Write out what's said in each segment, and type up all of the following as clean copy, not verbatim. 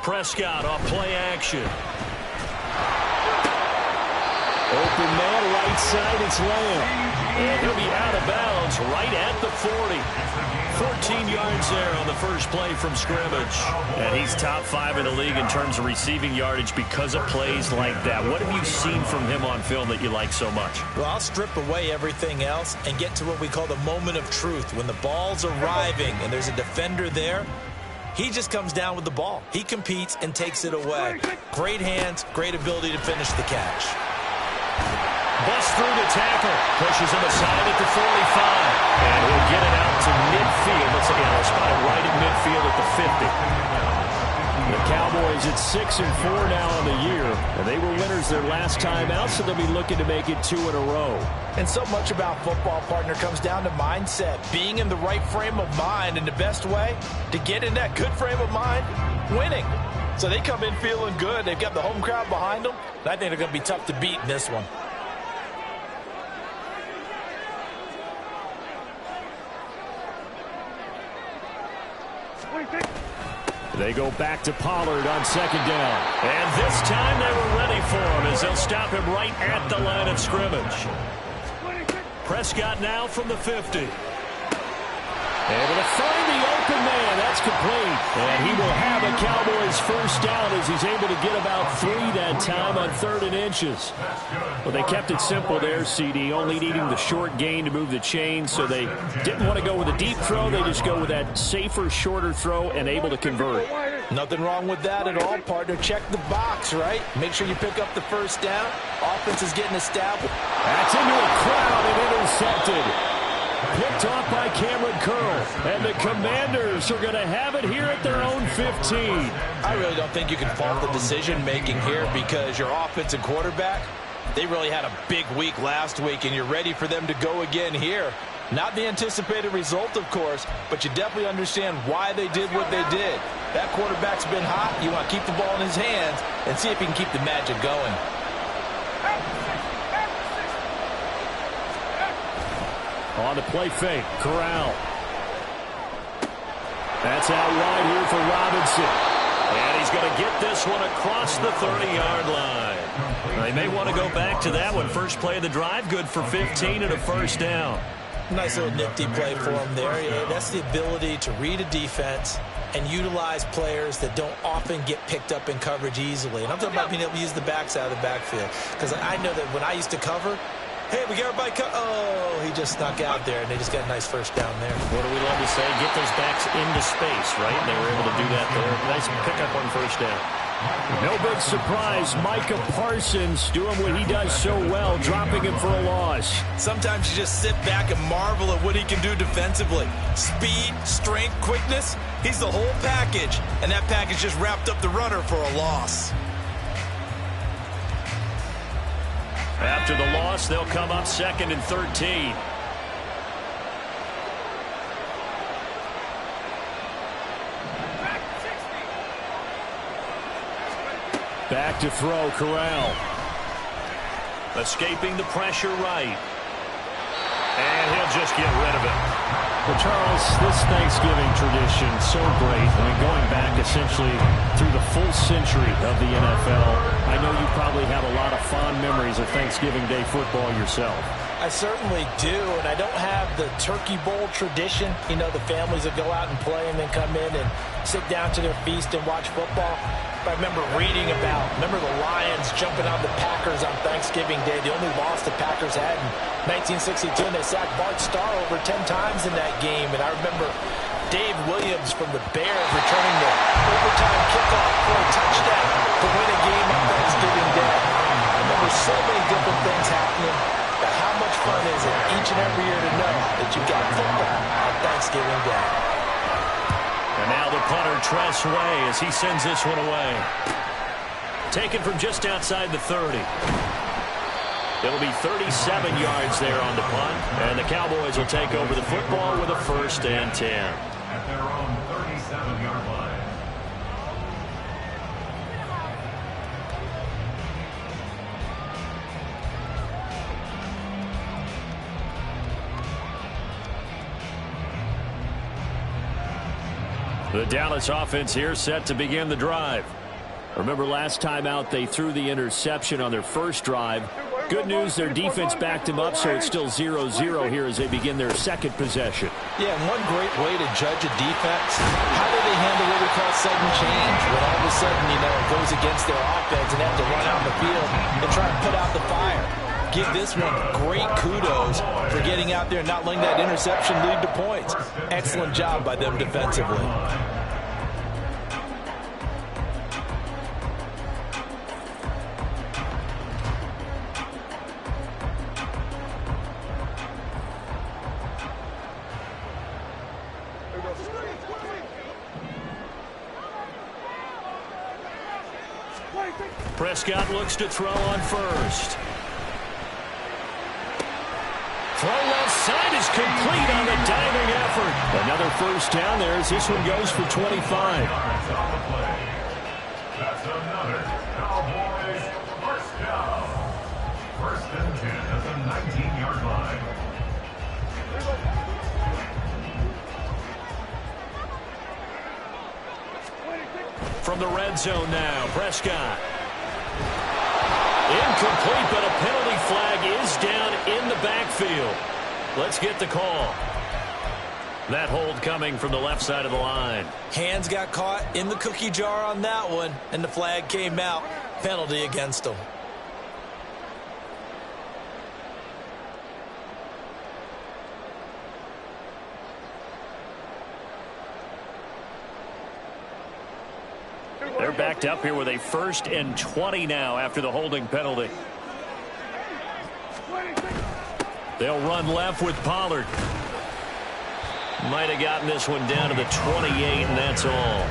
Prescott off play action. Open man, right side, it's Lamb. And he'll be out of bounds right at the 40. 14 yards there on the first play from scrimmage. And he's top 5 in the league in terms of receiving yardage because of plays like that. What have you seen from him on film that you like so much? Well, I'll strip away everything else and get to what we call the moment of truth. When the ball's arriving and there's a defender there, he just comes down with the ball. He competes and takes it away. Great hands, great ability to finish the catch. Busts through the tackle. Pushes him aside at the 45. And he'll get it out to midfield. Let's see, I'll spot it right at midfield at the 50. The Cowboys at 6-4 now on the year. And they were winners their last time out, so they'll be looking to make it 2 in a row. And so much about football, partner, comes down to mindset. Being in the right frame of mind, and the best way to get in that good frame of mind, winning. So they come in feeling good. They've got the home crowd behind them. And I think they're going to be tough to beat in this one. They go back to Pollard on second down. And this time they were ready for him as they'll stop him right at the line of scrimmage. Prescott now from the 50. Able to find the open man. That's complete. And he will have a Cowboys first down as he's able to get about 3 that time on 3rd and inches. Well, they kept it simple there, CD, only needing the short gain to move the chain, so they didn't want to go with a deep throw. They just go with that safer, shorter throw and able to convert. Nothing wrong with that at all, partner. Check the box, right? Make sure you pick up the first down. Offense is getting established. That's into a crowd and intercepted. Picked off by Cameron Curl. And the Commanders are going to have it here at their own 15. I really don't think you can fault the decision-making here because your offense and quarterback, they really had a big week last week, and you're ready for them to go again here. Not the anticipated result, of course, but you definitely understand why they did what they did. That quarterback's been hot. You want to keep the ball in his hands and see if he can keep the magic going. On the play fake, Corral. That's out wide here for Robinson. And he's going to get this one across the 30-yard line. They may want to go back to that one. First play of the drive, good for 15 and a first down. Nice little nifty play for him there. Yeah, that's the ability to read a defense and utilize players that don't often get picked up in coverage easily. And I'm talking about being able to use the backs out of the backfield. Because I know that when I used to cover, hey, we got everybody oh, he just snuck out there, and they just got a nice first down there. What do we love to say? Get those backs into space, right? And they were able to do that there. Nice pickup on first down. No big surprise. Micah Parsons doing what he does so well, dropping him for a loss. Sometimes you just sit back and marvel at what he can do defensively. Speed, strength, quickness, he's the whole package. And that package just wrapped up the runner for a loss. After the loss, they'll come up 2nd and 13. Back to throw, Corral. Escaping the pressure right. And he'll just get rid of it. Well, Charles, this Thanksgiving tradition, so great. I mean, going back essentially through the full century of the NFL, I know you probably have a lot of fond memories of Thanksgiving Day football yourself. I certainly do, and I don't have the Turkey Bowl tradition. You know, the families that go out and play and then come in and sit down to their feast and watch football. But I remember reading about, the Lions jumping on the Packers on Thanksgiving Day. The only loss the Packers had in 1962, and they sacked Bart Starr over 10 times in that game. And I remember Dave Williams from the Bears returning the overtime kickoff for a touchdown to win a game on Thanksgiving Day. I remember so many different things happening. But how much fun is it each and every year to know that you've got football on Thanksgiving Day? And now the punter, Tress Way, as he sends this one away. Taken from just outside the 30. It'll be 37 yards there on the punt. And the Cowboys will take over the football with a 1st and 10. At their own 37-yard line. The Dallas offense here set to begin the drive. Remember last time out they threw the interception on their first drive. Good news, their defense backed him up, so it's still 0-0 here as they begin their second possession. Yeah, and one great way to judge a defense, how do they handle what we call sudden change? When all of a sudden, it goes against their offense and they have to run out the field and try and put out the fire. Give this one great kudos for getting out there and not letting that interception lead to points. Excellent job by them defensively. Prescott looks to throw on first. Throw left side is complete on the diving effort. Another first down there as this one goes for 25. That's another Cowboys first down. First and 10 at the 19-yard line. From the red zone now, Prescott. Incomplete, but a penalty flag is down in the backfield. Let's get the call. That hold coming from the left side of the line. Hands got caught in the cookie jar on that one, and the flag came out. Penalty against them. They're backed up here with a 1st and 20 now after the holding penalty. They'll run left with Pollard. Might have gotten this one down to the 28, and that's all.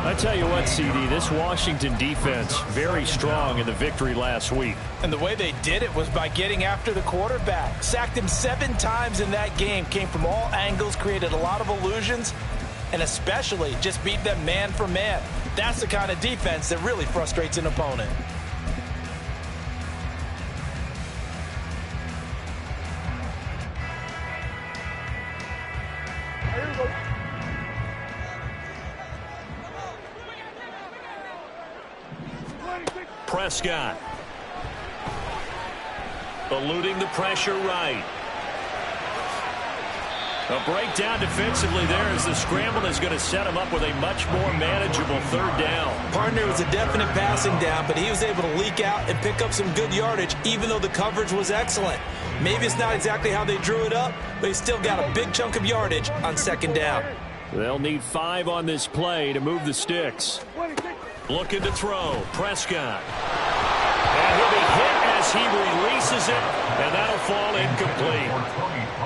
I tell you what, CD, this Washington defense, very strong in the victory last week. And the way they did it was by getting after the quarterback. Sacked him 7 times in that game. Came from all angles, created a lot of illusions, and especially just beat them man for man. That's the kind of defense that really frustrates an opponent. Prescott. Eluding the pressure right. A breakdown defensively there as the scramble is going to set him up with a much more manageable 3rd down. Partner was a definite passing down, but he was able to leak out and pick up some good yardage, even though the coverage was excellent. Maybe it's not exactly how they drew it up, but he still got a big chunk of yardage on 2nd down. They'll need 5 on this play to move the sticks. Looking to throw. Prescott. And he'll be hit as he releases it, and that'll fall incomplete.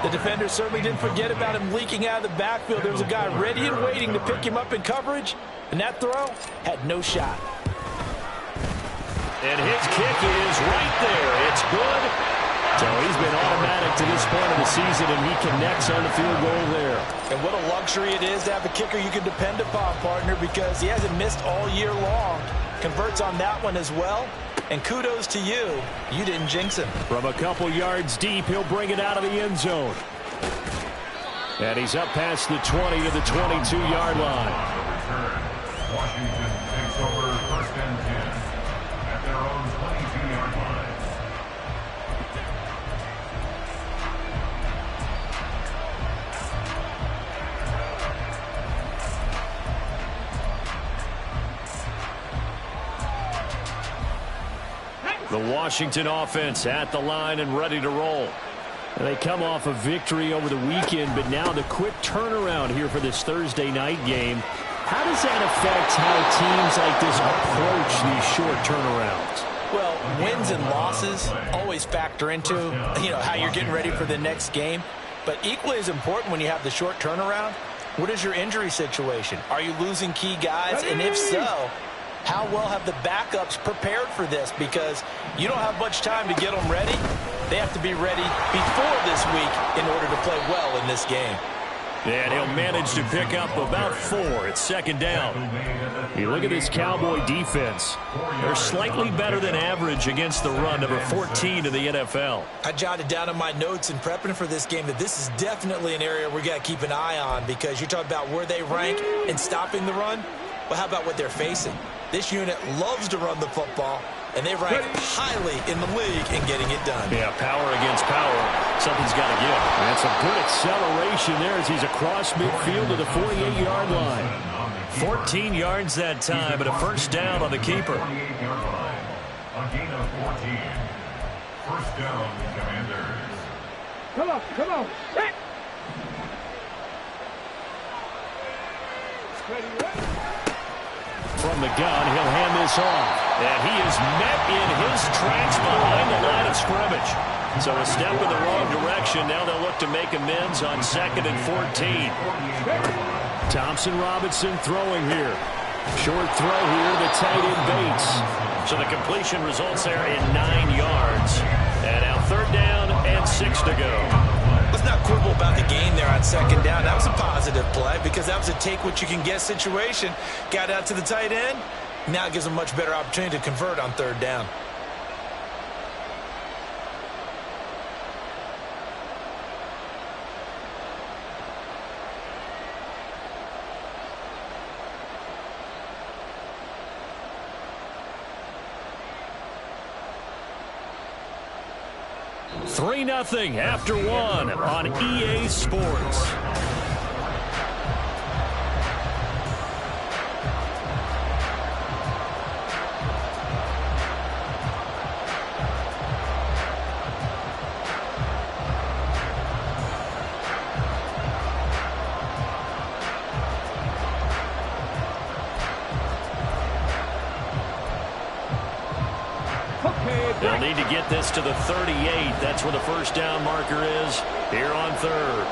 The defender certainly didn't forget about him leaking out of the backfield. There was a guy ready and waiting to pick him up in coverage, and that throw had no shot. And his kick is right there. It's good. So he's been automatic to this point of the season, and he connects on the field goal there. And what a luxury it is to have a kicker you can depend upon, partner, because he hasn't missed all year long. Converts on that one as well. And kudos to you. You didn't jinx him. From a couple yards deep, he'll bring it out of the end zone. And he's up past the 20 to the 22-yard line. Washington takes over 1st and 10 at their own 22-yard line. The Washington offense at the line and ready to roll. And they come off a victory over the weekend, but now the quick turnaround here for this Thursday night game. How does that affect how teams like this approach these short turnarounds? Well, wins and losses always factor into, how you're getting ready for the next game. But equally as important when you have the short turnaround, what is your injury situation? Are you losing key guys? And if so, how well have the backups prepared for this? Because you don't have much time to get them ready. They have to be ready before this week in order to play well in this game. And he'll manage to pick up about 4. It's second down. You look at this Cowboy defense. They're slightly better than average against the run, number 14 in the NFL. I jotted down in my notes in prepping for this game that this is definitely an area we got to keep an eye on, because you're talking about where they rank in stopping the run. Well, how about what they're facing? This unit loves to run the football, and they rank highly in the league in getting it done. Yeah, power against power. Something's got to give. That's a good acceleration there as he's across midfield to the 48-yard line. 14 yards that time, but a first down on the keeper. 48-yard line. A gain of 14. First down, Commanders. Come on. Hit. From the gun, he'll hand this off. And he is met in his tracks behind the line of scrimmage. So a step in the wrong direction. Now they'll look to make amends on 2nd and 14. Thompson Robinson throwing here. Short throw here, the tight end Bates. So the completion results there in 9 yards. And now 3rd down and 6 to go. Let's not quibble about the gain there on 2nd down. That was a positive play because that was a take-what-you-can-get situation. Got out to the tight end. Now it gives them a much better opportunity to convert on 3rd down. Three 3-0 after 1 on EA Sports. They'll need to get this to the 38. That's where the first down marker is here on 3rd.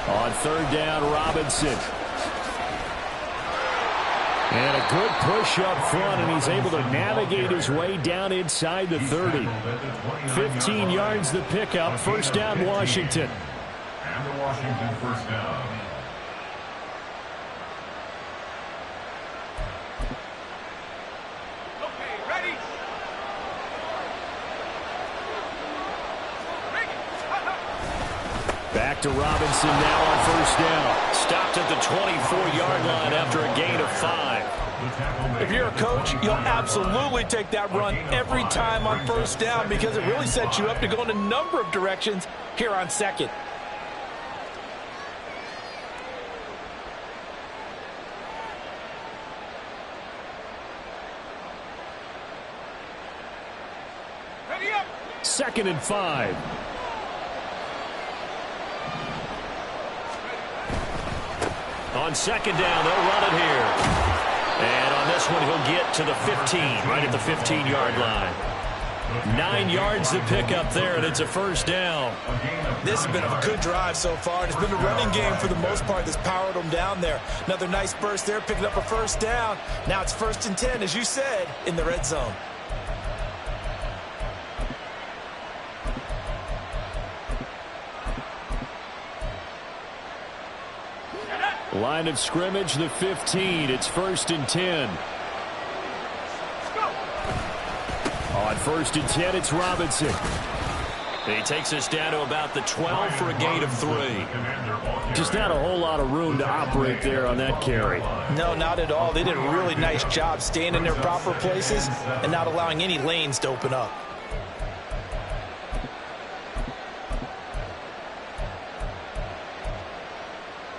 On 3rd down, Robinson. And a good push up front, and he's able to navigate his way down inside the 30. 15 yards the pickup. First down, Washington. And the Washington first down. Back to Robinson now on first down. Stopped at the 24-yard line after a gain of 5. If you're a coach, you'll absolutely take that run every time on first down because it really sets you up to go in a number of directions here on 2nd. Ready up. 2nd and 5. On 2nd down, they'll run it here. And on this one, he'll get to the 15, right at the 15-yard line. 9 yards to pick up there, and it's a first down. This has been a good drive so far, and it's been a running game for the most part that's powered them down there. Another nice burst there, picking up a first down. Now it's 1st and 10, as you said, in the red zone. Line of scrimmage, the 15. It's 1st and 10. On 1st and 10, it's Robinson. He takes us down to about the 12 for a gain of 3. Just not a whole lot of room to operate there on that carry. No, not at all. They did a really nice job staying in their proper places and not allowing any lanes to open up.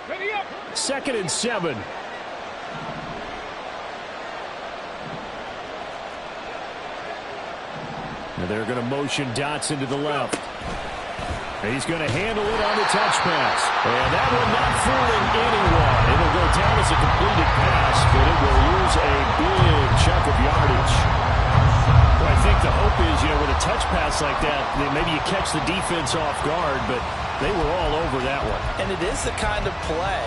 Ready up. 2nd and 7. And they're going to motion Dotson to the left. And he's going to handle it on the touch pass. And that one not fooling anyone. It'll go down as a completed pass, but it will lose a big chunk of yardage. Well, I think the hope is, with a touch pass like that, maybe you catch the defense off guard, but they were all over that one. And it is the kind of play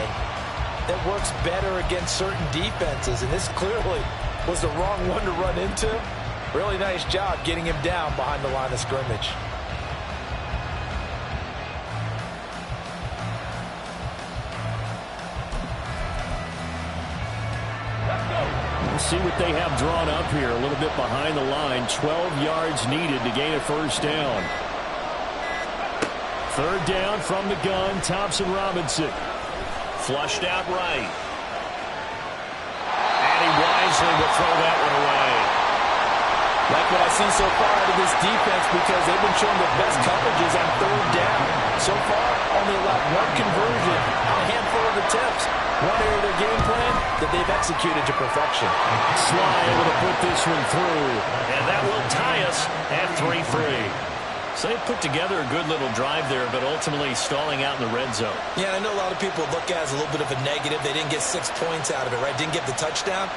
that works better against certain defenses, and this clearly was the wrong one to run into. Really nice job getting him down behind the line of scrimmage. We'll see what they have drawn up here. A little bit behind the line. 12 yards needed to gain a first down. Third down from the gun. Thompson-Robinson. Flushed out right. And he wisely will throw that one away. Like what I've seen so far out of this defense, because they've been showing the best coverages on third down. So far, only allowed one conversion on a handful of attempts. One area of their game plan that they've executed to perfection. Sly able to put this one through. And that will tie us at 3-3. So they put together a good little drive there, but ultimately stalling out in the red zone. Yeah, I know a lot of people look at it as a little bit of a negative. They didn't get 6 points out of it, right? Didn't get the touchdown.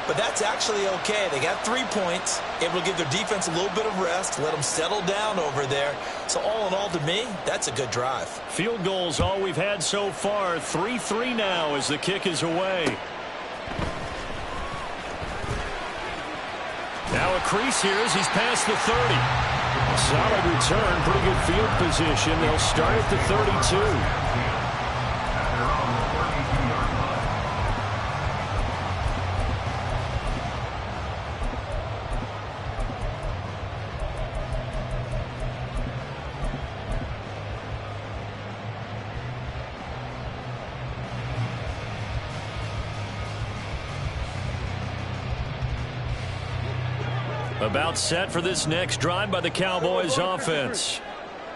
But that's actually okay. They got 3 points, able to give their defense a little bit of rest, let them settle down over there. So all in all, to me, that's a good drive. Field goals all we've had so far. 3-3 now as the kick is away. Now a crease here as he's past the 30. Solid return, pretty good field position. They'll start at the 32. About set for this next drive by the Cowboys offense.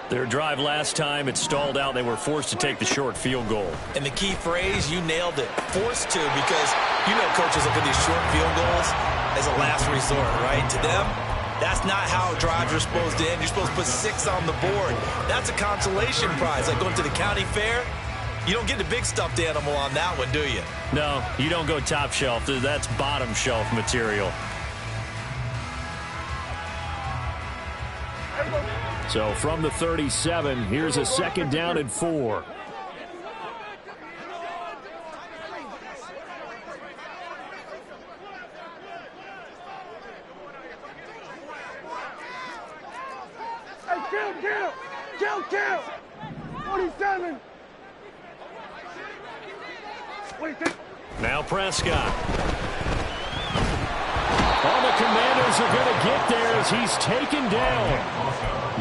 Their drive last time, it stalled out. They were forced to take the short field goal. And the key phrase, you nailed it. Forced to, because you know coaches look at these short field goals as a last resort, right? To them, that's not how drives are supposed to end. You're supposed to put 6 on the board. That's a consolation prize. Like going to the county fair, you don't get the big stuffed animal on that one, do you? No, you don't go top shelf. That's bottom shelf material. So from the 37, here's a second down and 4. Hey, kill! 47. 26. Now Prescott. All the Commanders are going to get there as he's taken down.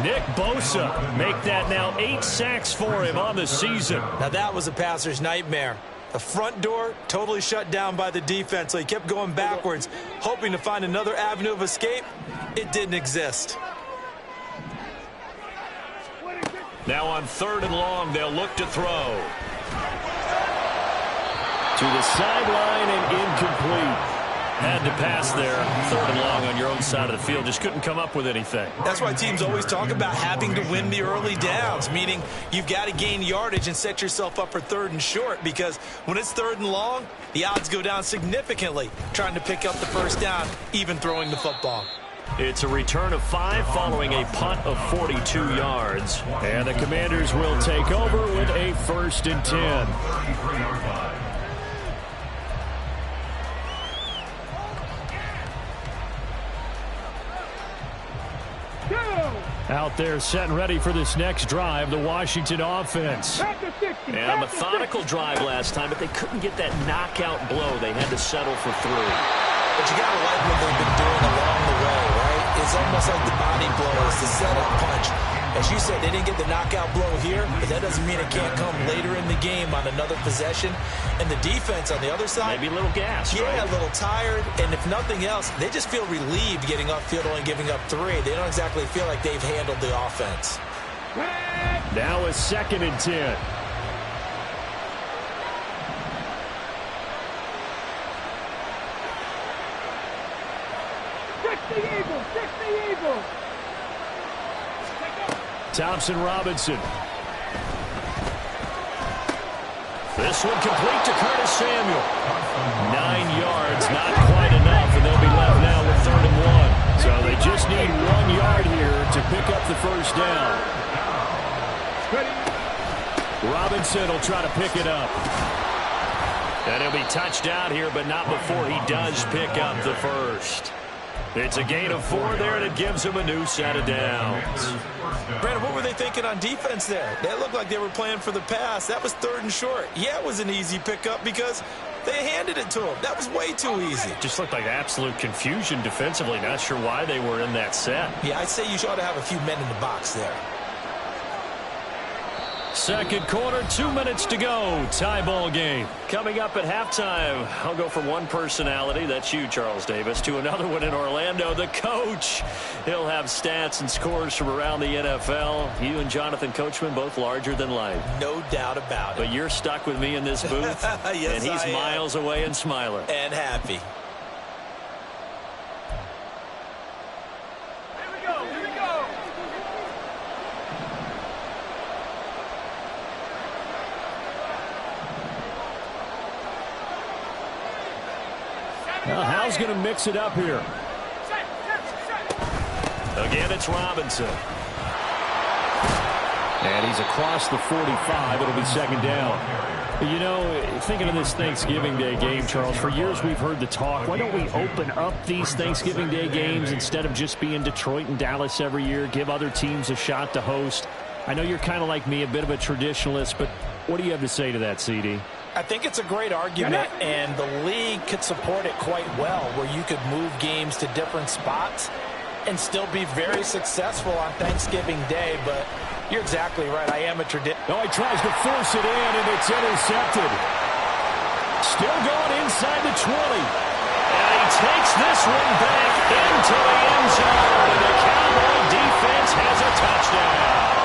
Nick Bosa make that now 8 sacks for him on the season. Now that was a passer's nightmare. The front door totally shut down by the defense, so he kept going backwards, hoping to find another avenue of escape. It didn't exist. Now on 3rd and long, they'll look to throw. To the sideline and incomplete. Had to pass there. 3rd and long on your own side of the field. Just couldn't come up with anything. That's why teams always talk about having to win the early downs, meaning you've got to gain yardage and set yourself up for 3rd and short, because when it's 3rd and long, the odds go down significantly trying to pick up the first down, even throwing the football. It's a return of 5 following a punt of 42 yards. And the Commanders will take over with a 1st and 10. Out there set and ready for this next drive, the Washington offense. And a methodical drive last time, but they couldn't get that knockout blow. They had to settle for 3. But you got to like what they've been doing along the way, right? It's almost like the body blows, the setup punch. As you said, they didn't get the knockout blow here, but that doesn't mean it can't come later in the game on another possession. And the defense on the other side, maybe a little gas, yeah, right? A little tired. And if nothing else, they just feel relieved getting off field only giving up 3. They don't exactly feel like they've handled the offense. Now a 2nd and 10. Fix the Eagles. Thompson-Robinson. This one complete to Curtis Samuel. 9 yards, not quite enough, and they'll be left now with 3rd and 1. So they just need 1 yard here to pick up the first down. Robinson will try to pick it up. And he'll be touched out here, but not before he does pick up the first. It's a gain of 4 there, and it gives him a new set of downs. Brandon, what were they thinking on defense there? They looked like they were playing for the pass. That was 3rd and short. Yeah, it was an easy pickup because they handed it to him. That was way too easy. Just looked like absolute confusion defensively. Not sure why they were in that set. Yeah, I'd say you ought to have a few men in the box there. Second quarter, 2 minutes to go. Tie ball game. Coming up at halftime, I'll go from one personality, that's you, Charles Davis, to another one in Orlando, the coach. He'll have stats and scores from around the NFL. You and Jonathan Coachman, both larger than life. No doubt about it. But you're stuck with me in this booth, yes, and he's miles away and smiling. And happy. Now, Hal's going to mix it up here. Again, it's Robinson. And he's across the 45. It'll be second down. You know, thinking of this Thanksgiving Day game, Charles, for years we've heard the talk, why don't we open up these Thanksgiving Day games instead of just being Detroit and Dallas every year, give other teams a shot to host? I know you're kind of like me, a bit of a traditionalist, but what do you have to say to that, CD? I think it's a great argument, and the league could support it quite well, where you could move games to different spots and still be very successful on Thanksgiving Day. But you're exactly right. I am a tradition. Oh, he tries to force it in, and it's intercepted. Still going inside the 20. And he takes this one back into the end zone, and the Cowboy defense has a touchdown.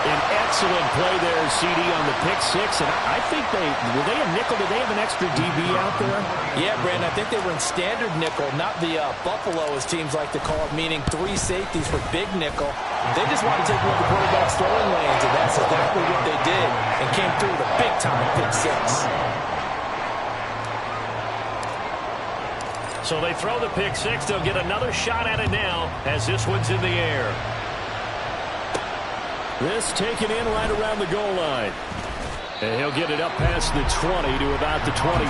An excellent play there, CD, on the pick six. And I think were they a nickel? Did they have an extra DB out there? Yeah, Brandon, I think they were in standard nickel, not the Buffalo, as teams like to call it, meaning 3 safeties for big nickel. They just want to take one of the quarterback's throwing lanes, and that's exactly what they did, and came through with a big-time pick six. So they throw the pick six. They'll get another shot at it now as this one's in the air. This taken in right around the goal line. And he'll get it up past the 20 to about the 22. The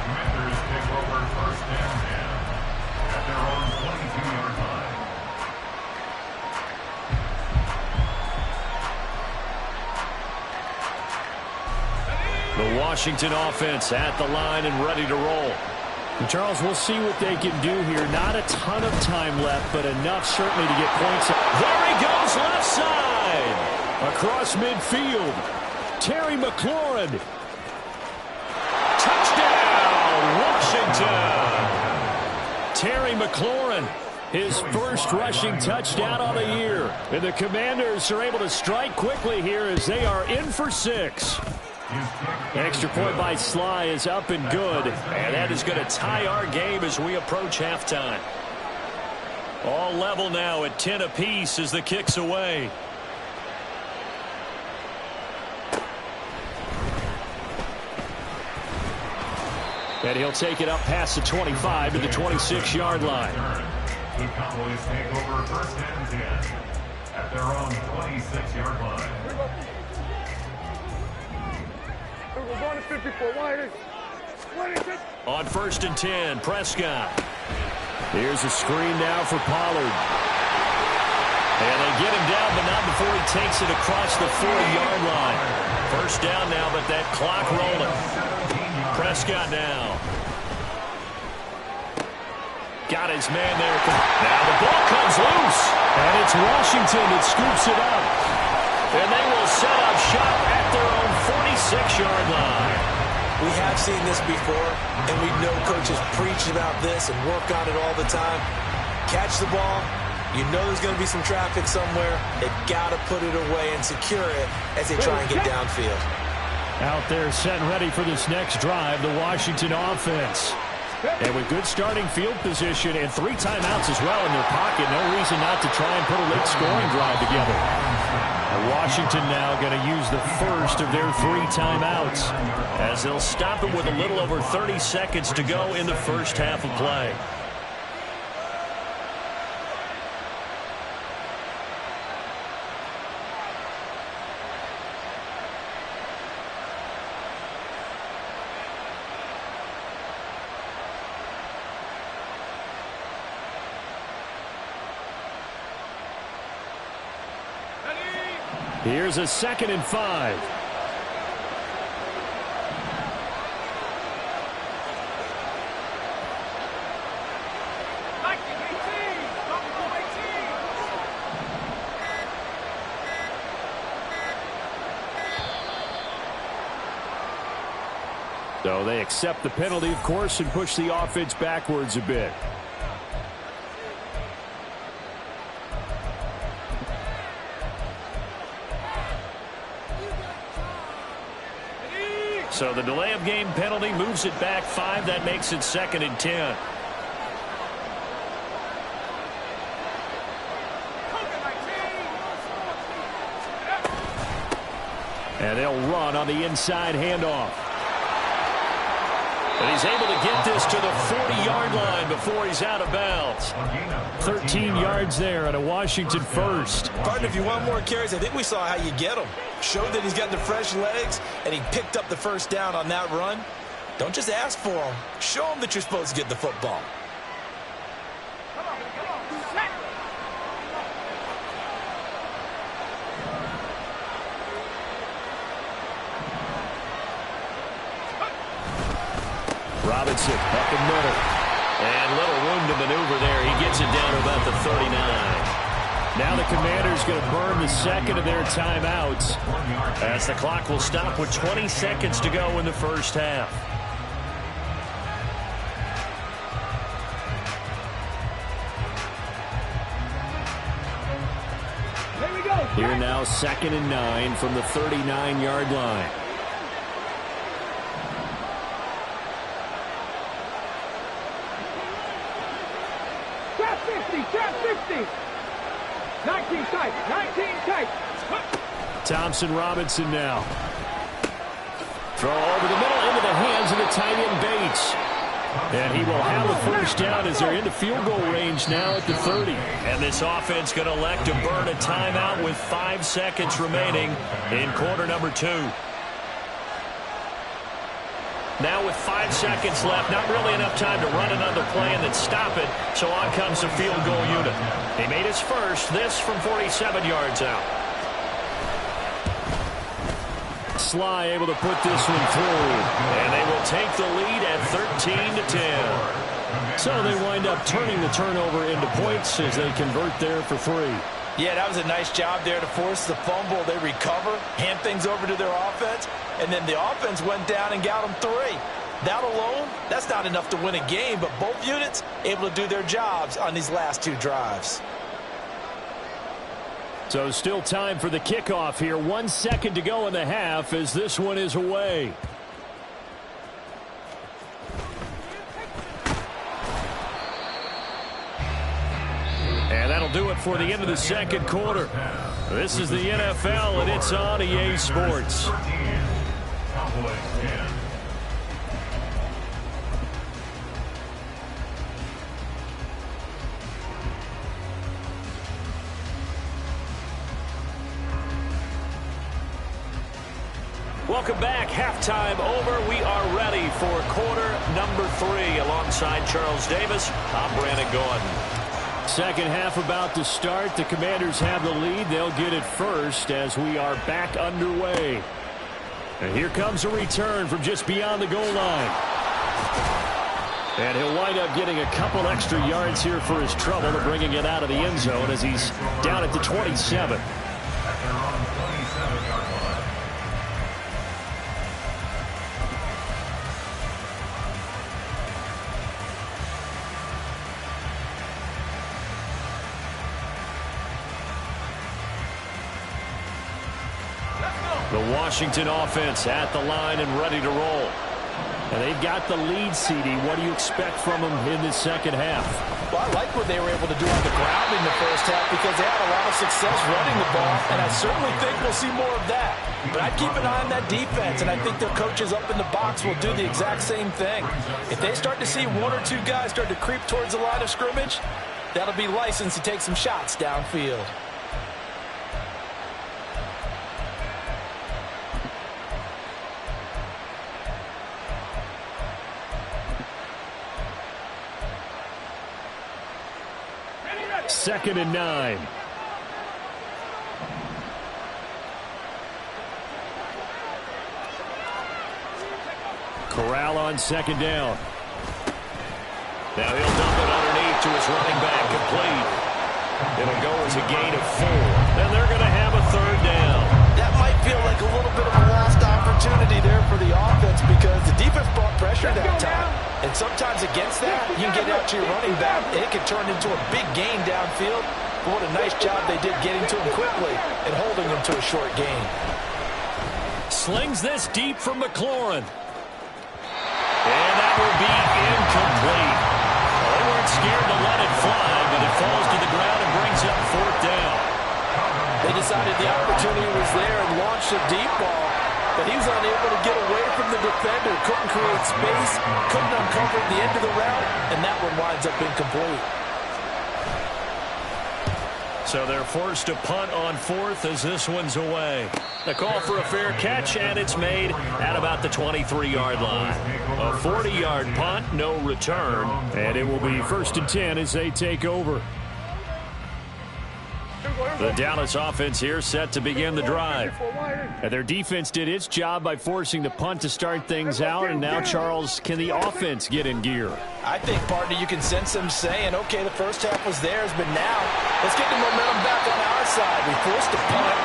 Commanders take over 1st and 10 at their own 22-yard line. The Washington offense at the line and ready to roll. And Charles, we'll see what they can do here. Not a ton of time left, but enough certainly to get points. There he goes, left side. Across midfield. Terry McLaurin. Touchdown, Washington. Terry McLaurin, his first rushing touchdown on the year. And the Commanders are able to strike quickly here as they are in for 6. Extra point by Sly is up and good. And that is going to tie our game as we approach halftime. All level now at 10 apiece as the kick's away. And he'll take it up past the 25 to the 26-yard line. The Cowboys take over 1st and 10 at their own 26-yard line. We're going to 54. Wide. On 1st and 10, Prescott. Here's a screen now for Pollard. And they get him down, but not before he takes it across the 40-yard line. First down now, but that clock rolling. Prescott now. Got his man there. Now the ball comes loose. And it's Washington that scoops it up. And they will set up shop at their own 46-yard line. We have seen this before, and we know coaches preach about this and work on it all the time. Catch the ball. You know there's going to be some traffic somewhere. They've got to put it away and secure it as they try and get downfield. Out there set and ready for this next drive, the Washington offense. And with good starting field position and 3 timeouts as well in their pocket, no reason not to try and put a late scoring drive together. And Washington now going to use the first of their 3 timeouts, as they'll stop it with a little over 30 seconds to go in the first half of play. Here's a 2nd and 5. So they accept the penalty, of course, and push the offense backwards a bit. So the delay of game penalty moves it back 5. That makes it 2nd and 10. And they'll run on the inside handoff. And he's able to get this to the 40-yard line before he's out of bounds. 13 yards there on a Washington first. Partner, if you want more carries, I think we saw how you get him. Showed that he's got the fresh legs, and he picked up the first down on that run. Don't just ask for him. Show him that you're supposed to get the football. Robinson up the middle. And little room to maneuver there. He gets it down to about the 39. Now the Commanders going to burn the second of their timeouts, as the clock will stop with 20 seconds to go in the first half. Here we go. Here now 2nd and 9 from the 39-yard line. Trap 50, trap 50. 19 tight, 19 tight. Thompson Robinson now. Throw over the middle into the hands of the tight end Bates. And he will have a first down as they're into field goal range now at the 30. And this offense going to elect to burn a timeout with 5 seconds remaining in quarter number 2. Now with 5 seconds left, not really enough time to run another play and then stop it. So on comes the field goal unit. He made his first, this from 47 yards out. Sly able to put this one through. And they will take the lead at 13-10. So they wind up turning the turnover into points as they convert there for 3. Yeah, that was a nice job there to force the fumble. They recover, hand things over to their offense, and then the offense went down and got them 3. That alone, that's not enough to win a game, but both units able to do their jobs on these last 2 drives. So still time for the kickoff here. 1 second to go in the half as this one is away. And that'll do it for the end of the second quarter. This is the NFL, and it's on EA Sports. Welcome back. Halftime over. We are ready for quarter number 3. Alongside Charles Davis, I'm Brandon Gordon. Second half about to start. The Commanders have the lead. They'll get it first as we are back underway. And here comes a return from just beyond the goal line. And he'll wind up getting a couple extra yards here for his trouble to bringing it out of the end zone as he's down at the 27. The Washington offense at the line and ready to roll. And they've got the lead, CD. What do you expect from them in the second half? Well, I like what they were able to do on the ground in the first half because they had a lot of success running the ball, and I certainly think we'll see more of that. But I'd keep an eye on that defense, and I think their coaches up in the box will do the exact same thing. If they start to see 1 or 2 guys start to creep towards the line of scrimmage, that'll be licensed to take some shots downfield. Second and 9. Corral on second down. Now he'll dump it underneath to his running back, complete. It'll go as a gain of 4. And they're going to have a third down. That might feel like a little bit of a lost opportunity there for the offense because the defense brought pressure that time. And sometimes against that, you can get out to your running back, and it can turn into a big gain downfield. But what a nice job they did getting to him quickly and holding him to a short gain. Slings this deep from McLaurin. And that will be incomplete. Well, they weren't scared to let it fly, but it falls to the ground and brings up fourth down. They decided the opportunity was there and launched a deep ball, but he was unable to get away from the defender, couldn't create space, couldn't uncover the end of the route, and that one winds up incomplete. So they're forced to punt on fourth as this one's away. The call for a fair catch, and it's made at about the 23-yard line. A 40-yard punt, no return. And it will be 1st and 10 as they take over. The Dallas offense here set to begin the drive. And their defense did its job by forcing the punt to start things out. And now, Charles, can the offense get in gear? I think, partner, you can sense them saying, okay, the first half was theirs, but now let's get the momentum back on our side. We forced a punt.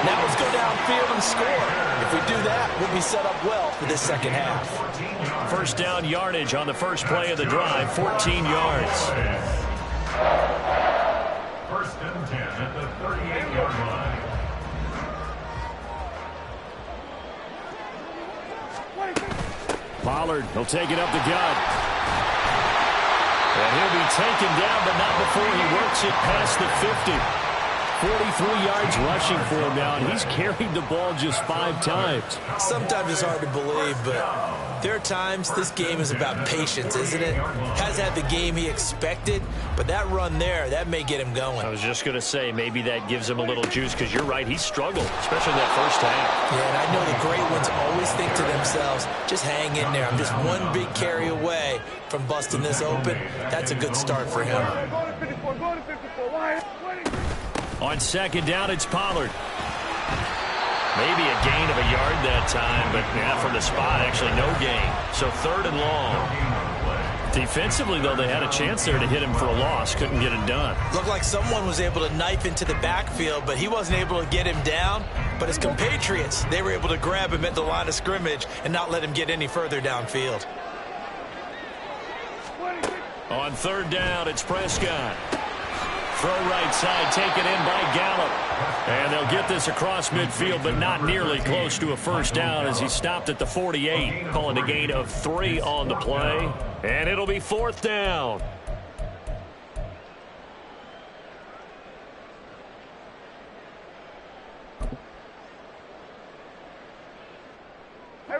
Now let's go downfield and score. If we do that, we'll be set up well for this second half. First down yardage on the first play of the drive, 14 yards. First and 10 at the 38-yard line. Pollard, he'll take it up the gut. And he'll be taken down, but not before he works it past the 50. 43 yards rushing for him now, and he's carried the ball just 5 times. Sometimes it's hard to believe, but there are times this game is about patience, isn't it? Hasn't had the game he expected, but that run there, that may get him going. I was just going to say, maybe that gives him a little juice, because you're right, he struggled, especially that first half. Yeah, and I know the great ones always think to themselves, just hang in there. I'm just one big carry away from busting this open. That's a good start for him. On second down, it's Pollard. Maybe a gain of a yard that time, but yeah, from the spot, actually no gain. So third and long. Defensively, though, they had a chance there to hit him for a loss. Couldn't get it done. Looked like someone was able to knife into the backfield, but he wasn't able to get him down. But his compatriots, they were able to grab him at the line of scrimmage and not let him get any further downfield. On third down, it's Prescott. Throw right side, taken in by Gallup. And they'll get this across midfield, but not nearly close to a first down as he stopped at the 48, calling a gain of 3 on the play. And it'll be fourth down.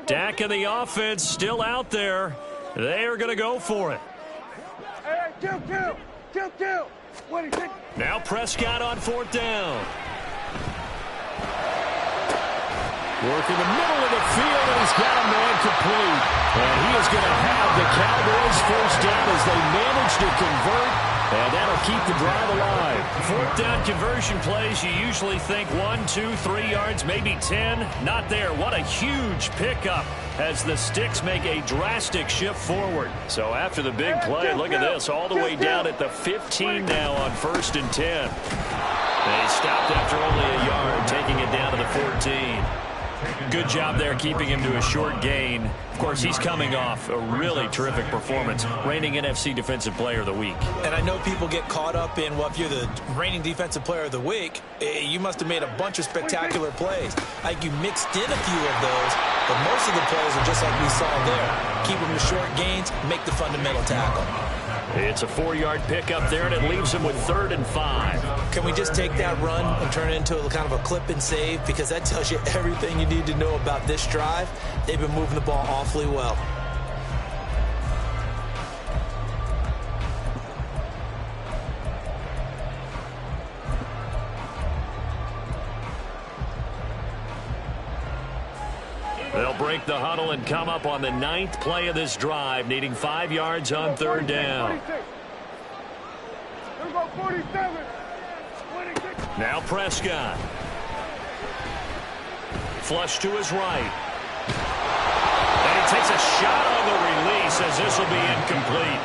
Dak and the offense still out there. They are going to go for it. Hey, kill. Now Prescott on fourth down. Work in the middle of the field, and he's got a man complete. And he is going to have the Cowboys first down as they manage to convert, and that'll keep the drive alive. Fourth down conversion plays, you usually think 1, 2, 3 yards, maybe 10. Not there. What a huge pickup as the sticks make a drastic shift forward. So after the big play, look at this, all the way down at the 15 now on 1st and 10. They stopped after only a yard, taking it down to the 14. Good job there keeping him to a short gain. Of course, he's coming off a really terrific performance, reigning NFC Defensive Player of the Week. And I know people get caught up in, well, if you're the reigning Defensive Player of the Week, you must have made a bunch of spectacular plays. Like you mixed in a few of those, but most of the plays are just like we saw there. Keep them to short gains, make the fundamental tackle. It's a 4-yard pickup there, and it leaves him with 3rd and 5. Can we just take that run and turn it into a kind of a clip and save? Because that tells you everything you need to know about this drive. They've been moving the ball awfully well. They'll break the huddle and come up on the 9th play of this drive, needing 5 yards on 3rd down. Now Prescott. Flush to his right. And he takes a shot on the release as this will be incomplete.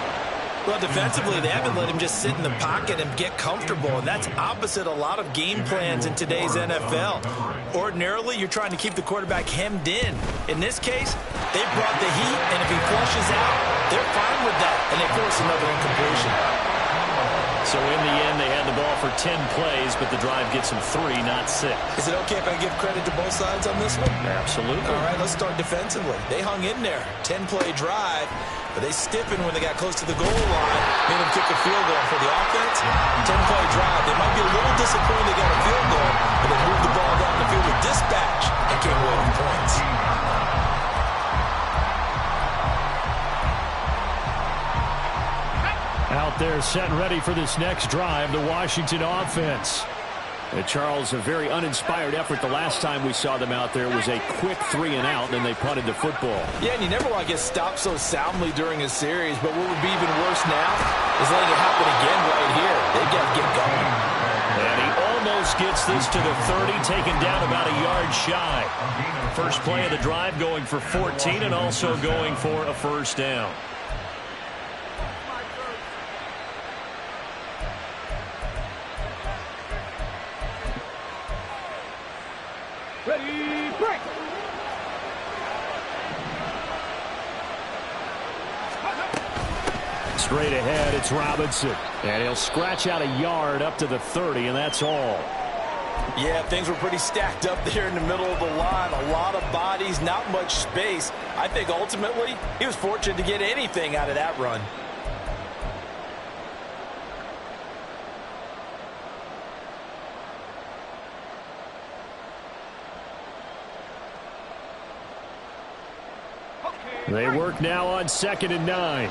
Well, defensively, they haven't let him just sit in the pocket and get comfortable, and that's opposite a lot of game plans in today's NFL. Ordinarily, you're trying to keep the quarterback hemmed in. In this case, they brought the heat, and if he flushes out, they're fine with that, and they force another incompletion. So in the end, they had the ball for 10 plays, but the drive gets them 3, not 6. Is it okay if I give credit to both sides on this one? Absolutely. All right, let's start defensively. They hung in there. 10-play drive, but they stiffened when they got close to the goal line, made them kick a field goal for the offense. 10-play drive. They might be a little disappointed they got a field goal, but they moved the ball down the field with dispatch and came away with points. Out there set and ready for this next drive, the Washington offense. Charles, a very uninspired effort the last time we saw them out there. It was a quick 3-and-out, and they punted the football. Yeah, and you never want to get stopped so soundly during a series, but what would be even worse now is letting it happen again right here. They've got to get going. And he almost gets this to the 30, taken down about a yard shy. First play of the drive going for 14 and also going for a first down. Ready, break! Straight ahead, it's Robinson. And he'll scratch out a yard up to the 30, and that's all. Yeah, things were pretty stacked up there in the middle of the line. A lot of bodies, not much space. I think ultimately he was fortunate to get anything out of that run. They work now on 2nd and 9.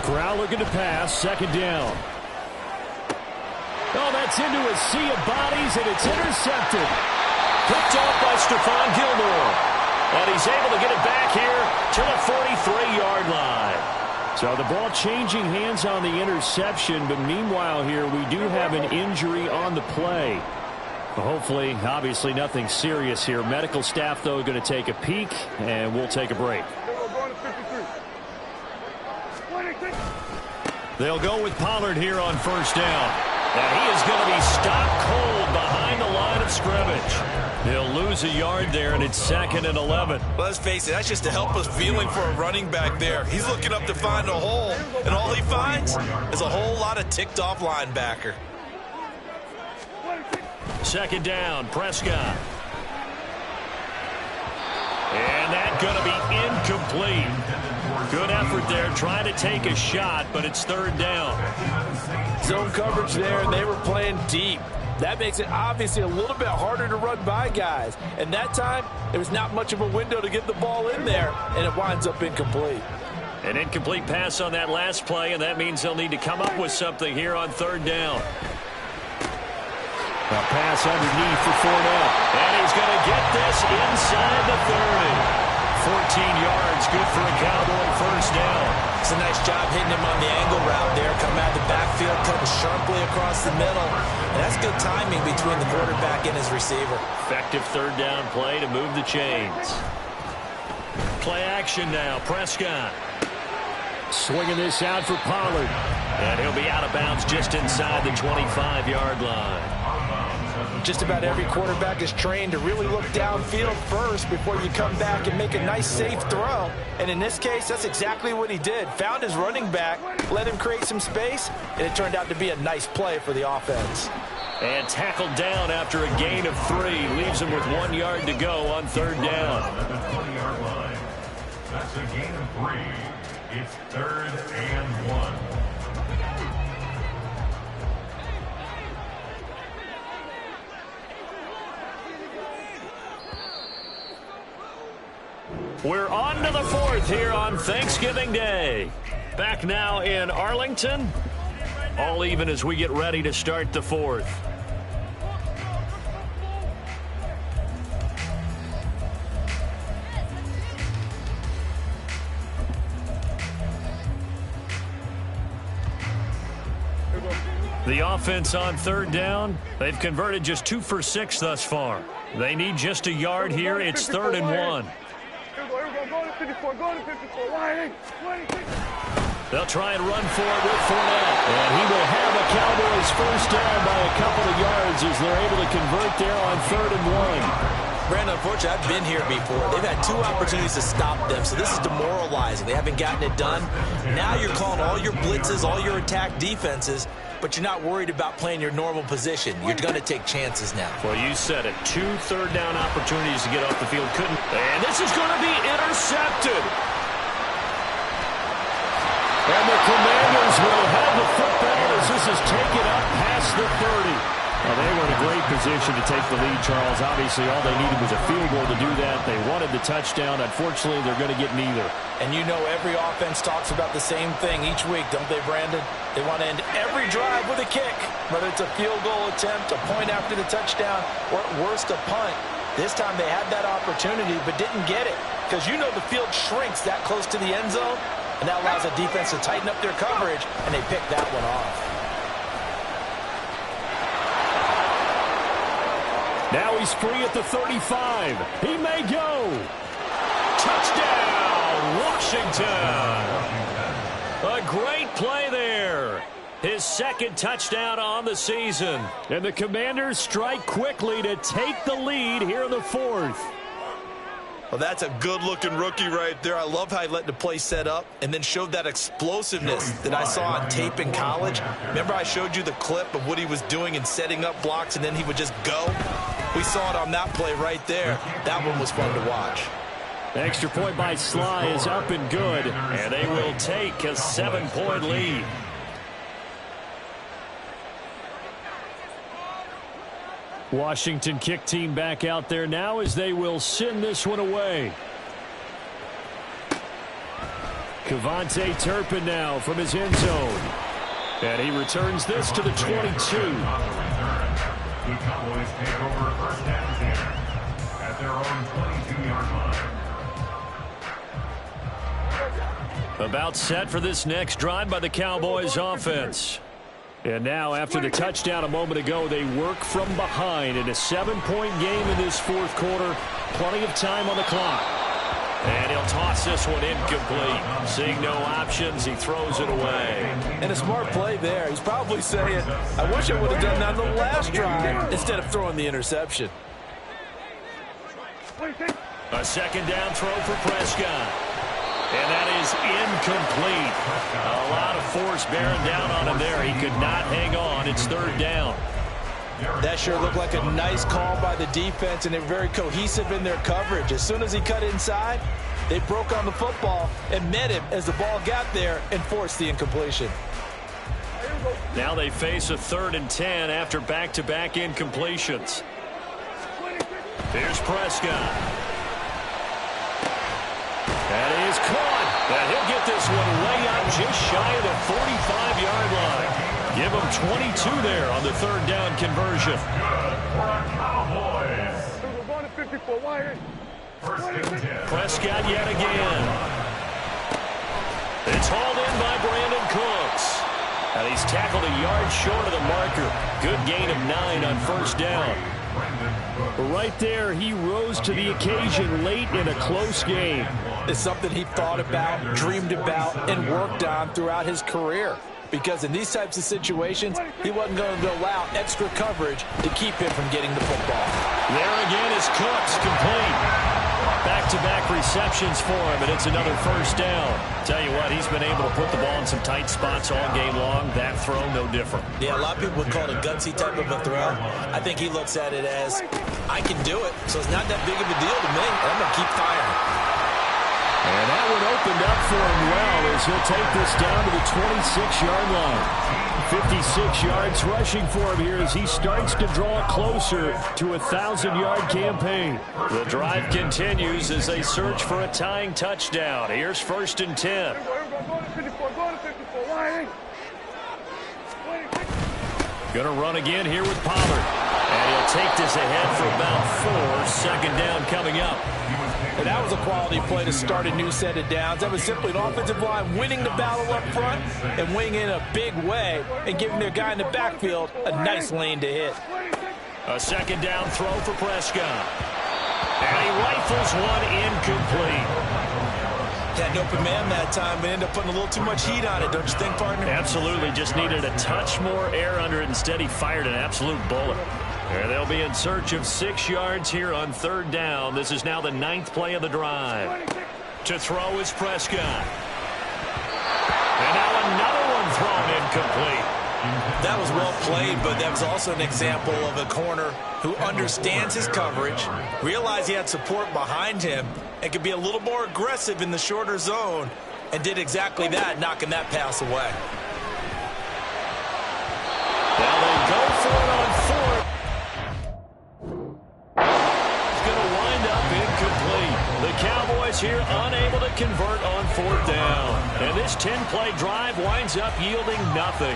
Corral looking to pass, 2nd down. Oh, that's into a sea of bodies, and it's intercepted. Picked off by Stephon Gilmore. And he's able to get it back here to the 43-yard line. So the ball changing hands on the interception, but meanwhile here we do have an injury on the play. Hopefully, obviously nothing serious here. Medical staff, though, going to take a peek, and we'll take a break. They'll go with Pollard here on first down. And he is going to be stopped cold behind the line of scrimmage. He'll lose a yard there, and it's 2nd and 11. Well, let's face it, that's just a helpless feeling for a running back there. He's looking up to find a hole, and all he finds is a whole lot of ticked-off linebacker. 2nd down, Prescott. And that's going to be incomplete. Good effort there, trying to take a shot, but it's 3rd down. Zone coverage there, and they were playing deep. That makes it obviously a little bit harder to run by guys. And that time, there was not much of a window to get the ball in there, and it winds up incomplete. An incomplete pass on that last play, and that means they'll need to come up with something here on 3rd down. A pass underneath for Fournette. And he's going to get this inside the 30. 14 yards, good for a Cowboy first down. It's a nice job hitting him on the angle route there. Coming out of the backfield, cutting sharply across the middle. And that's good timing between the quarterback and his receiver. Effective 3rd down play to move the chains. Play action now, Prescott. Swinging this out for Pollard. And he'll be out of bounds just inside the 25-yard line. Just about every quarterback is trained to really look downfield first before you come back and make a nice, safe throw. And in this case, that's exactly what he did. Found his running back, let him create some space, and it turned out to be a nice play for the offense. And tackled down after a gain of 3. Leaves him with 1 yard to go on 3rd down. At the 20-yard line. That's a gain of 3. It's 3rd and 1. We're on to the 4th here on Thanksgiving Day. Back now in Arlington. All even as we get ready to start the 4th. The offense on third down, they've converted just 2 for 6 thus far. They need just a yard here. It's 3rd and 1. They'll try and run for it with Fournette. And he will have a Cowboys first down by a couple of yards as they're able to convert there on 3rd and 1. Brandon, unfortunately, I've been here before. They've had 2 opportunities to stop them, so this is demoralizing. They haven't gotten it done. Now you're calling all your blitzes, all your attack defenses, but you're not worried about playing your normal position. You're going to take chances now. Well, you said it. 2 third-down opportunities to get off the field. Couldn't. And this is going to be intercepted. And the Commanders will have the football as this is taken up past the 30. Well, they were in a great position to take the lead, Charles. Obviously, all they needed was a field goal to do that. They wanted the touchdown. Unfortunately, they're going to get neither. And you know every offense talks about the same thing each week, don't they, Brandon? They want to end every drive with a kick, whether it's a field goal attempt, a point after the touchdown, or at worst, a punt. This time they had that opportunity but didn't get it because you know the field shrinks that close to the end zone, and that allows the defense to tighten up their coverage, and they picked that one off. Now he's free at the 35. He may go. Touchdown, Washington. A great play there. His 2nd touchdown on the season. And the Commanders strike quickly to take the lead here in the 4th. Well, that's a good-looking rookie right there. I love how he let the play set up and then showed that explosiveness that I saw on tape in college. Remember I showed you the clip of what he was doing and setting up blocks, and then he would just go? We saw it on that play right there. That one was fun to watch. Extra point by Sly is up and good. And they will take a 7-point lead. Washington kick team back out there now as they will send this one away. Kevontae Turpin now from his end zone. And he returns this to the 22. The Cowboys take over 1st and 10 at their own 22-yard line. About set for this next drive by the Cowboys offense. And now after the touchdown a moment ago, they work from behind in a 7-point game in this 4th quarter. Plenty of time on the clock. And he'll toss this one incomplete. Seeing no options, he throws it away. And a smart play there. He's probably saying, I wish I would have done that on the last drive instead of throwing the interception. A 2nd down throw for Prescott. And that is incomplete. A lot of force bearing down on him there. He could not hang on. It's 3rd down. That sure looked like a nice call by the defense, and they were very cohesive in their coverage. As soon as he cut inside, they broke on the football and met him as the ball got there and forced the incompletion. Now they face a 3rd and 10 after back-to-back incompletions. Here's Prescott. And he is caught. And he'll get this one way up just shy of the 45-yard line. Give him 22 there on the 3rd down conversion. Prescott yet again. It's hauled in by Brandon Cooks. And he's tackled a yard short of the marker. Good gain of 9 on 1st down. Right there, he rose to the occasion late in a close game. It's something he thought about, dreamed about, and worked on throughout his career. Because in these types of situations, he wasn't going to allow extra coverage to keep him from getting the football. There again is Cooks, complete. Back-to-back receptions for him, and it's another 1st down. Tell you what, he's been able to put the ball in some tight spots all game long. That throw, no different. Yeah, a lot of people would call it a gutsy type of a throw. I think he looks at it as, I can do it, so it's not that big of a deal to me. I'm going to keep firing. And that one opened up for him well as he'll take this down to the 26-yard line. 56 yards rushing for him here as he starts to draw closer to a 1,000-yard campaign. The drive continues as they search for a tying touchdown. Here's 1st and 10. Going to run again here with Pollard. And he'll take this ahead for about 4. 2nd down coming up. And that was a quality play to start a new set of downs. That was simply an offensive line winning the battle up front and winning in a big way and giving their guy in the backfield a nice lane to hit. A second down throw for Prescott. And he rifles one incomplete. Had an open man that time, but ended up putting a little too much heat on it, don't you think, partner? Absolutely. Just needed a touch more air under it. Instead, he fired an absolute bullet. And they'll be in search of 6 yards here on third down. This is now the 9th play of the drive. To throw is Prescott. And now another one thrown incomplete. That was well played, but that was also an example of a corner who understands his coverage, realized he had support behind him, and could be a little more aggressive in the shorter zone, and did exactly that, knocking that pass away. Now they go for it on fourth. It's going to wind up incomplete. The Cowboys here unable to convert on fourth down. And this 10-play drive winds up yielding nothing.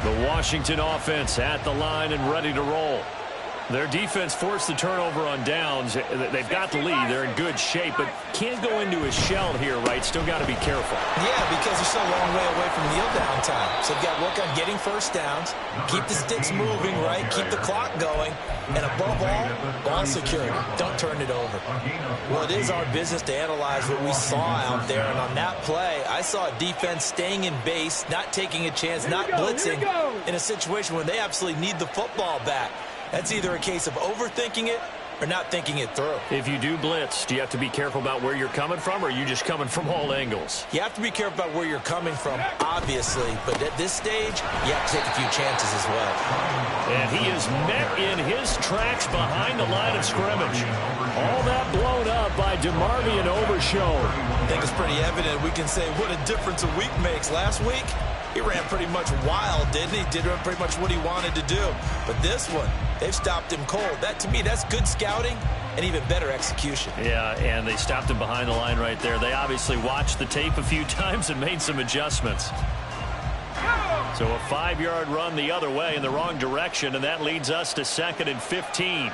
The Washington offense at the line and ready to roll. Their defense forced the turnover on downs. They've got the lead. They're in good shape, but can't go into a shell here, right? Still got to be careful. Yeah, because they're so a long way away from kneel down time. So they've got to work on getting first downs, keep the sticks moving, right? Keep the clock going, and above all, ball security. Don't turn it over. Well, it is our business to analyze what we saw out there, and on that play, I saw a defense staying in base, not taking a chance, not blitzing in a situation where they absolutely need the football back. That's either a case of overthinking it or not thinking it through. If you do blitz, do you have to be careful about where you're coming from, or are you just coming from all angles? You have to be careful about where you're coming from, obviously, but at this stage, you have to take a few chances as well. And he is met in his tracks behind the line of scrimmage. All that blown up by DeMarvion Overshown. I think it's pretty evident. We can say what a difference a week makes. Last week, he ran pretty much wild, didn't he? Did pretty much what he wanted to do. But this one, they've stopped him cold. That, to me, that's good scouting and even better execution. Yeah, and they stopped him behind the line right there. They obviously watched the tape a few times and made some adjustments. So a 5-yard run the other way in the wrong direction, and that leads us to 2nd and 15.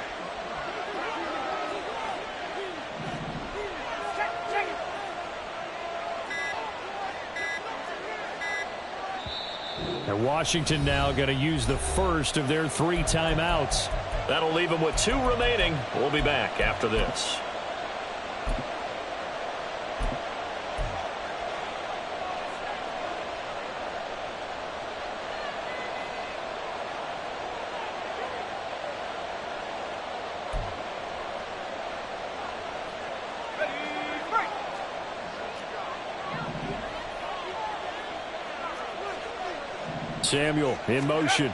And Washington now going to use the first of their 3 timeouts. That'll leave them with 2 remaining. We'll be back after this. Samuel in motion.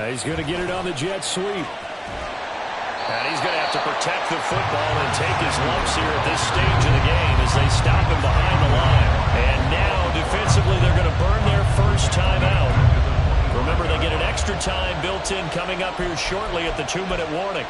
He's going to get it on the jet sweep. And he's going to have to protect the football and take his lumps here at this stage of the game as they stop him behind the line. And now, defensively, they're going to burn their first timeout. Remember, they get an extra time built in coming up here shortly at the 2-minute warning.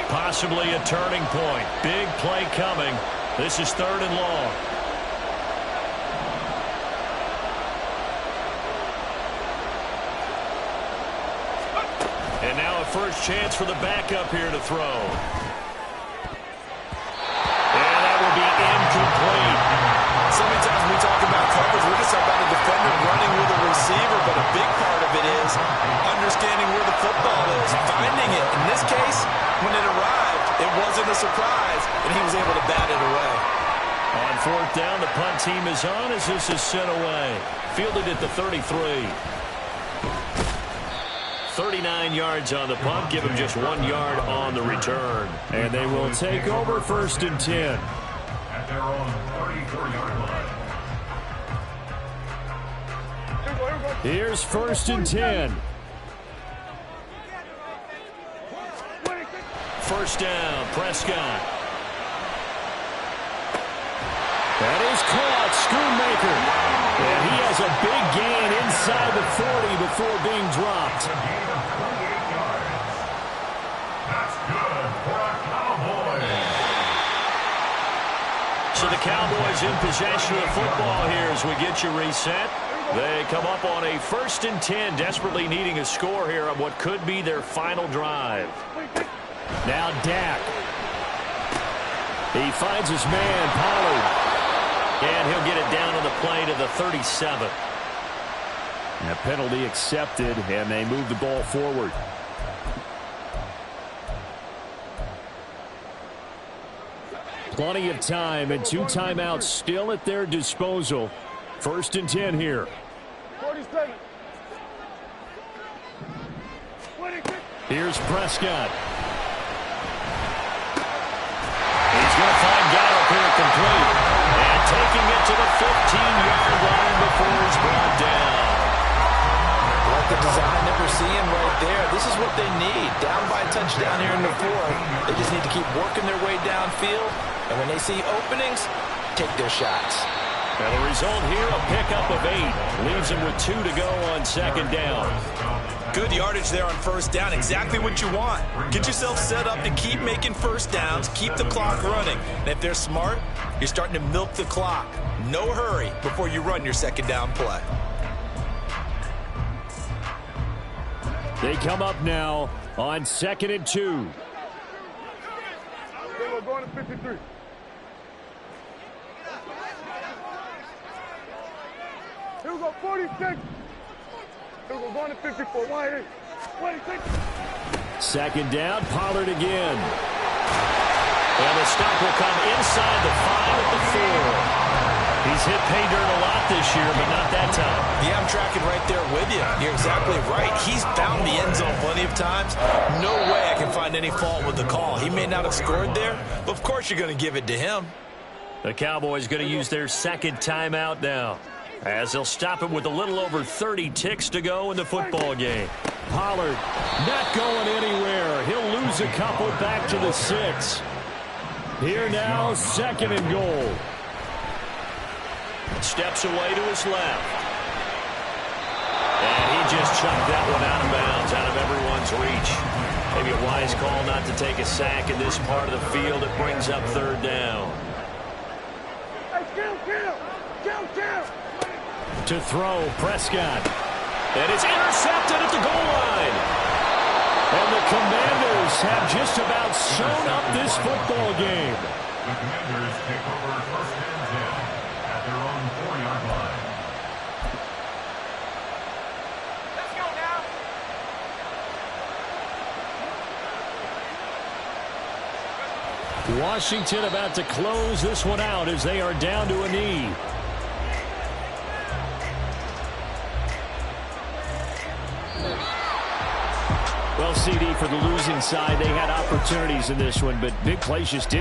Possibly a turning point. Big play coming. This is 3rd and long. And now a first chance for the backup here to throw. And that will be incomplete. So many times when we talk about coverage, we're just about a defender running with a receiver, but a big part of it is understanding where the football is, finding it. In this case, when it arrived, it wasn't a surprise, and he was able to bat it away. On 4th down, the punt team is on as this is sent away. Fielded at the 33. 39 yards on the punt. Give him just 1 yard on the return. And they will take over 1st and 10. At their own 34-yard line. Here's 1st and 10. First down, Prescott. That is caught, Schoonmaker. And he has a big gain inside the 40 before being dropped. A gain of 28 yards. That's good for a Cowboy. So the Cowboys in possession of the football here as we get you reset. They come up on a 1st and 10, desperately needing a score here on what could be their final drive. Now Dak. He finds his man, Pollard. And he'll get it down on the play to the 37. And a penalty accepted, and they move the ball forward. Plenty of time and 2 timeouts still at their disposal. 1st and 10 here. 47. Here's Prescott. He's going to find Gallup here complete. And taking it to the 15-yard line before he's brought down. Like the design that we're seeing right there. This is what they need. Down by a touchdown here in the 4th. They just need to keep working their way downfield. And when they see openings, take their shots. And the result here, a pickup of 8. Leaves them with 2 to go on 2nd down. Good yardage there on 1st down. Exactly what you want. Get yourself set up to keep making 1st downs. Keep the clock running. And if they're smart, you're starting to milk the clock. No hurry before you run your 2nd down play. They come up now on 2nd and 2. We're going to 53. Here we go, 46. Here we go, going to 54. 26. 2nd down, Pollard again. And the stop will come inside the 5 at the 4. He's hit pay dirt a lot this year, but not that time. Yeah, I'm tracking right there with you. You're exactly right. He's found the end zone plenty of times. No way I can find any fault with the call. He may not have scored there, but of course you're going to give it to him. The Cowboys going to use their 2nd timeout now, as they'll stop him with a little over 30 ticks to go in the football game. Pollard not going anywhere. He'll lose a couple back to the 6. Here now, 2nd and goal. Steps away to his left. And he just chucked that one out of bounds, out of everyone's reach. Maybe a wise call not to take a sack in this part of the field. It brings up 3rd down. Hey, kill. To throw, Prescott. And it's intercepted at the goal line. And the Commanders have just about sewn up this football game. The Commanders take over 1st and 10 at their own 4-yard line. Let's go now. Washington about to close this one out as they are down to a knee. Well, CD, for the losing side, they had opportunities in this one, but big plays just didn't.